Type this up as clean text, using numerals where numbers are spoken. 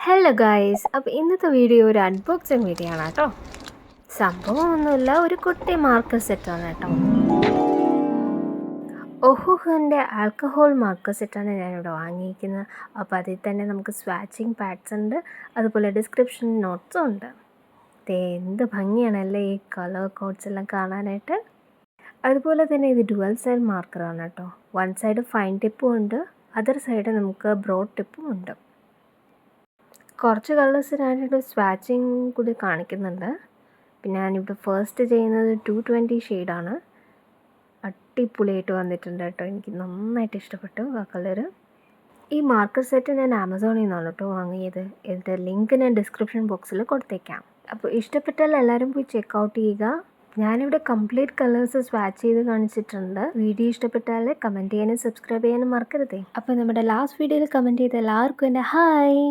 Hello guys, അപ്പോൾ ഇന്നത്തെ video ഒരു അൺബോക്സിങ് വീഡിയോ ആണ് കേട്ടോ. സംഭവമൊന്നുമില്ല, ഒരു കുട്ടി മാർക്കർ സെറ്റാണ് കേട്ടോ. ഒഹുഹുവിൻ്റെ ആൽക്കഹോൾ മാർക്കർ സെറ്റാണ് ഞാനിവിടെ വാങ്ങിയിരിക്കുന്നത്. അപ്പോൾ അതിൽ തന്നെ നമുക്ക് സ്വാച്ചിങ് പാഡ്സ് ഉണ്ട്, അതുപോലെ ഡിസ്ക്രിപ്ഷൻ നോട്ട്സും ഉണ്ട്. എന്ത് ഭംഗിയാണല്ലേ ഈ കളർ കോഡ്സ് എല്ലാം കാണാനായിട്ട്. അതുപോലെ തന്നെ ഇത് ഡുവൽ സൈഡ് മാർക്കറാണ് കേട്ടോ. വൺ സൈഡ് ഫൈൻ ടിപ്പും ഉണ്ട്, അതർ സൈഡ് നമുക്ക് ബ്രോഡ് ടിപ്പും ഉണ്ട്. കുറച്ച് കളേഴ്സ് ഞാനിവിടെ സ്വാച്ചിങ് കൂടി കാണിക്കുന്നുണ്ട്. പിന്നെ ഞാനിവിടെ ഫസ്റ്റ് ചെയ്യുന്നത് 220 ഷെയ്ഡാണ്. അടിപൊളിയായിട്ട് വന്നിട്ടുണ്ട് കേട്ടോ. എനിക്ക് നന്നായിട്ട് ഇഷ്ടപ്പെട്ടു ആ കളറ്. ഈ മാർക്കർ സെറ്റ് ഞാൻ ആമസോണിൽ നിന്നാണ് കേട്ടോ വാങ്ങിയത്. ഇതിൻ്റെ ലിങ്ക് ഞാൻ ഡിസ്ക്രിപ്ഷൻ ബോക്സിൽ കൊടുത്തേക്കാം. അപ്പോൾ ഇഷ്ടപ്പെട്ടാൽ എല്ലാവരും പോയി ചെക്കൗട്ട് ചെയ്യുക. ഞാനിവിടെ കംപ്ലീറ്റ് കളേഴ്സ് സ്വാച്ച് ചെയ്ത് കാണിച്ചിട്ടുണ്ട്. വീഡിയോ ഇഷ്ടപ്പെട്ടാൽ കമൻറ്റ് ചെയ്യാനും സബ്സ്ക്രൈബ് ചെയ്യാനും മറക്കരുതേ. അപ്പോൾ നമ്മുടെ ലാസ്റ്റ് വീഡിയോയിൽ കമൻറ്റ് ചെയ്ത എല്ലാവർക്കും എൻ്റെ ഹായ്.